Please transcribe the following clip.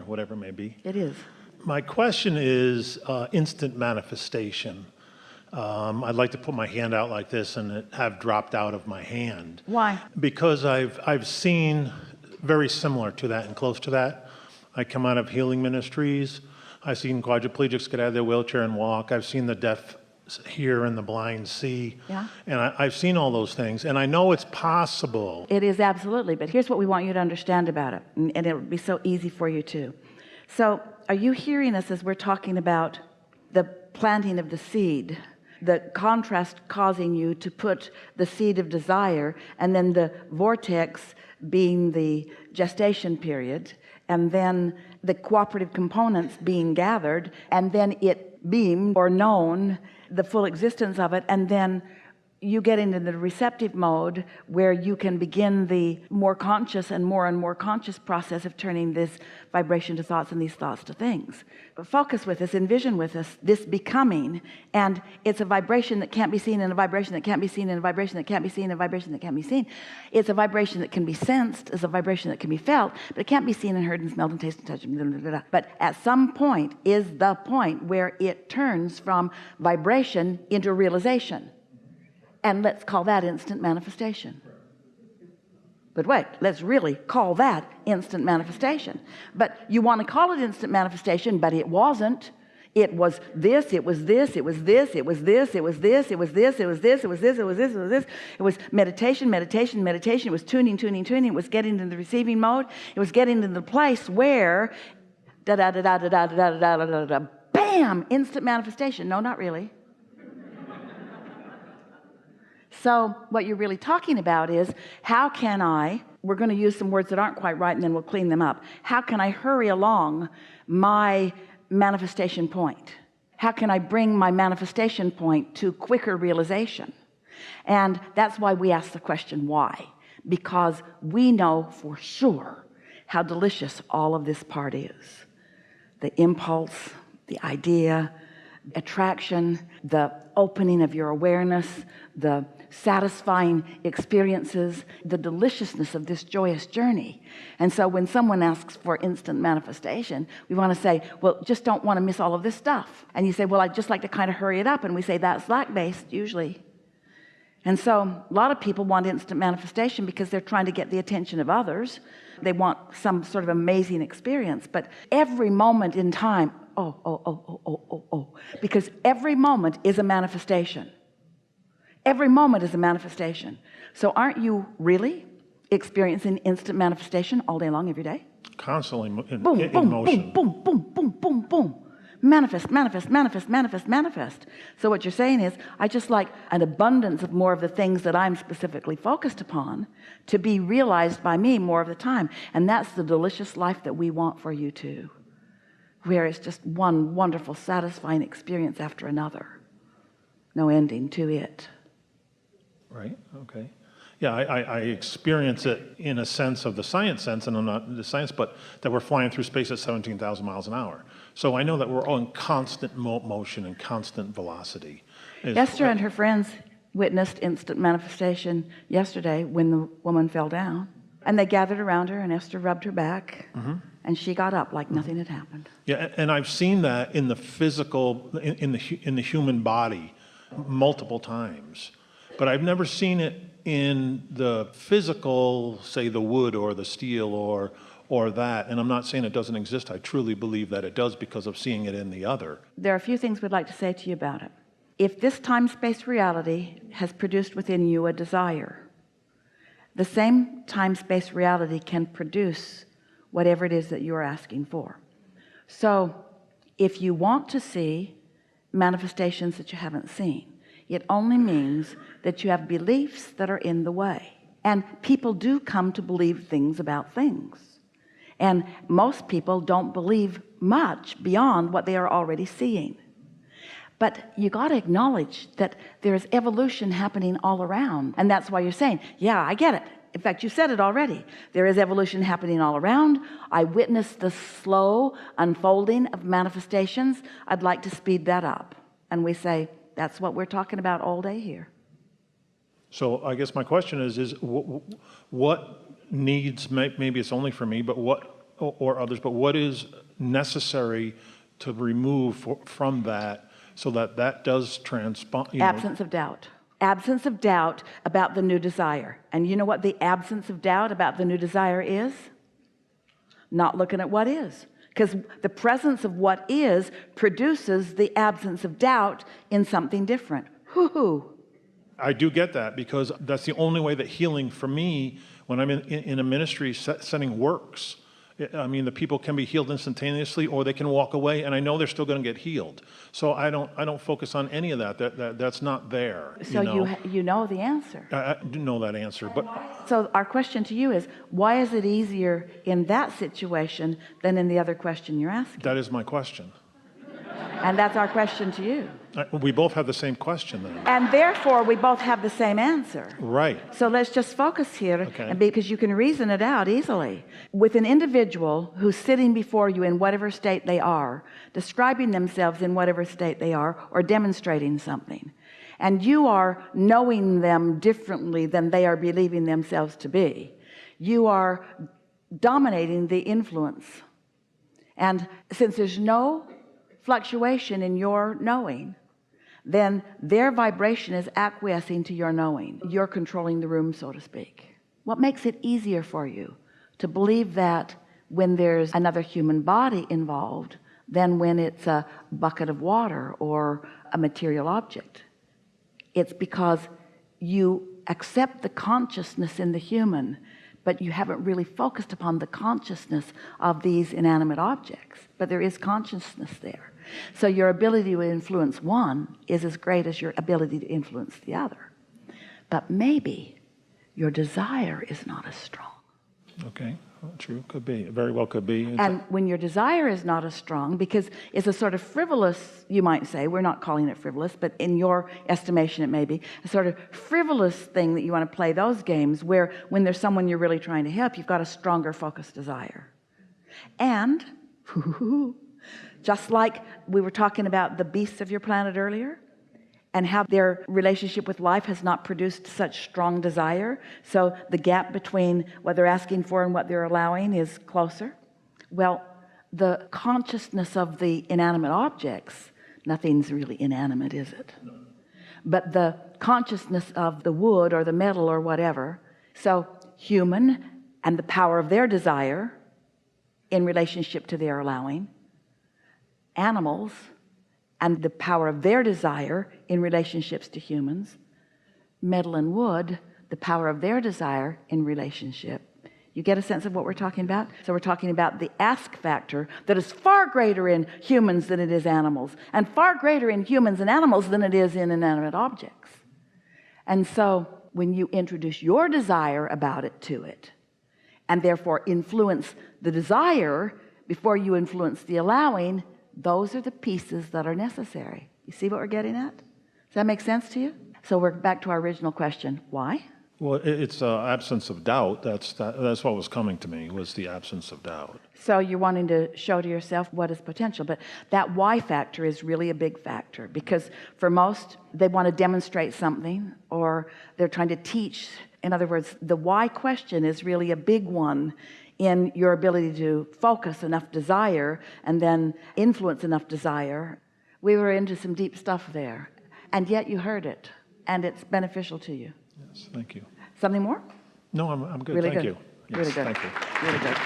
or whatever it may be. It is. My question is instant manifestation. I'd like to put my hand out like this and it have dropped out of my hand. Why? Because I've seen very similar to that and close to that. I come out of healing ministries. I've seen quadriplegics get out of their wheelchair and walk. I've seen the deaf hear and the blind see. Yeah. And I've seen all those things. And I know it's possible. It is absolutely. But here's what we want you to understand about it. And it would be so easy for you too. So are you hearing us as we're talking about the planting of the seed? The contrast causing you to put the seed of desire, and then the vortex being the gestation period, and then the cooperative components being gathered, and then it being or known the full existence of it, and then you get into the receptive mode where you can begin the more conscious and more conscious process of turning this vibration to thoughts and these thoughts to things. Focus with us, envision with us this becoming, and it's a vibration that can't be seen, and a vibration that can't be seen, and a vibration that can't be seen, and a vibration that can't be seen. It's a vibration that can be sensed, it's a vibration that can be felt, but it can't be seen and heard and smelled and tasted and touched, blah, blah, blah, blah. But at some point is the point where it turns from vibration into realization. And let's call that instant manifestation. But wait, let's really call that instant manifestation. But you want to call it instant manifestation, but it wasn't. It was this, it was this, it was this, it was this, it was this, it was this, it was this, it was this, it was this, it was this. It was meditation, meditation, meditation. It was tuning, tuning, tuning. It was getting into the receiving mode. It was getting to the place where da da da da da da da da da da da, bam, instant manifestation. No, not really. So what you're really talking about is, how can we're going to use some words that aren't quite right and then we'll clean them up. How can I hurry along my manifestation point? How can I bring my manifestation point to quicker realization? And that's why we ask the question, why? Because we know for sure how delicious all of this part is. The impulse, the idea, attraction, the opening of your awareness, the satisfying experiences, the deliciousness of this joyous journey. And so when someone asks for instant manifestation, we want to say, well, just don't want to miss all of this stuff. And you say, well, I'd just like to kind of hurry it up. And we say that's lack-based usually. And so a lot of people want instant manifestation because they're trying to get the attention of others. They want some sort of amazing experience. But every moment in time, because every moment is a manifestation. Every moment is a manifestation. So aren't you really experiencing instant manifestation all day long, every day? Constantly in boom, motion. boom, boom, boom, boom, boom, boom. Manifest, manifest, manifest, manifest, manifest. So what you're saying is, I just like an abundance of more of the things that I'm specifically focused upon to be realized by me more of the time. And that's the delicious life that we want for you too, where it's just one wonderful, satisfying experience after another. No ending to it. Right, okay. Yeah, I experience it in a sense of the science sense, and I'm not the science, but that we're flying through space at 17,000 miles an hour. So I know that we're all in constant motion and constant velocity. Esther and her friends witnessed instant manifestation yesterday when the woman fell down. And they gathered around her, and Esther rubbed her back, and she got up like nothing had happened. Yeah, and I've seen that in the physical, in the human body multiple times. But I've never seen it in the physical, say the wood or the steel or that. And I'm not saying it doesn't exist. I truly believe that it does because of seeing it in the other. There are a few things we'd like to say to you about it. If this time-space reality has produced within you a desire, the same time-space reality can produce whatever it is that you're asking for. So if you want to see manifestations that you haven't seen, it only means that you have beliefs that are in the way. And people do come to believe things about things. And most people don't believe much beyond what they are already seeing. But you got to acknowledge that there's evolution happening all around. And that's why you're saying, yeah, I get it. In fact, you said it already. There is evolution happening all around. I witnessed the slow unfolding of manifestations. I'd like to speed that up. And we say, that's what we're talking about all day here. So I guess my question is what needs, maybe it's only for me, but what or others, but what is necessary to remove from that so that that does transpire? Absence of doubt. Absence of doubt about the new desire. And you know what the absence of doubt about the new desire is? Not looking at what is. Because the presence of what is produces the absence of doubt in something different. Hoo-hoo. I do get that, because that's the only way that healing for me, when I'm in a ministry setting, works. I mean, the people can be healed instantaneously, or they can walk away, and I know they're still going to get healed. So I don't focus on any of that. That's not there. So you know the answer. I do know that answer, but So our question to you is, why is it easier in that situation than in the other question you're asking? that is my question. And that's our question to you. We both have the same question then. And therefore, we both have the same answer. Right. So let's just focus here, Okay. and because you can reason it out easily. With an individual who's sitting before you in whatever state they are, describing themselves in whatever state they are, or demonstrating something, and you are knowing them differently than they are believing themselves to be, you are dominating the influence. And since there's no fluctuation in your knowing, then their vibration is acquiescing to your knowing. You're controlling the room, so to speak. What makes it easier for you to believe that when there's another human body involved than when it's a bucket of water or a material object? It's because you accept the consciousness in the human, but you haven't really focused upon the consciousness of these inanimate objects. But there is consciousness there. So your ability to influence one is as great as your ability to influence the other. But maybe your desire is not as strong. Okay. Well, true. Could be. Very well could be. And when your desire is not as strong, because it's a sort of frivolous, you might say, we're not calling it frivolous, but in your estimation it may be, a sort of frivolous thing that you want to play those games where when there's someone you're really trying to help, you've got a stronger focused desire. And just like we were talking about the beasts of your planet earlier, and how their relationship with life has not produced such strong desire, so the gap between what they're asking for and what they're allowing is closer. Well, the consciousness of the inanimate objects, nothing's really inanimate, is it? But the consciousness of the wood or the metal or whatever, so human and the power of their desire in relationship to their allowing, animals and the power of their desire in relationships to humans, metal and wood, the power of their desire in relationship. You get a sense of what we're talking about? So we're talking about the ask factor that is far greater in humans than it is animals, and far greater in humans and animals than it is in inanimate objects. And so when you introduce your desire about it to it, and therefore influence the desire before you influence the allowing, those are the pieces that are necessary. You see what we're getting at? Does that make sense to you? So we're back to our original question. Why? Well, it's absence of doubt. That's what was coming to me, was the absence of doubt. So you're wanting to show to yourself what is potential. But that why factor is really a big factor, because for most, they want to demonstrate something, or they're trying to teach. In other words, the why question is really a big one in your ability to focus enough desire and then influence enough desire. We were into some deep stuff there, and yet you heard it, and it's beneficial to you. Yes, thank you. Something more? No, I'm good. Really Thank good. you. Yes, Really good. Thank you. Really good.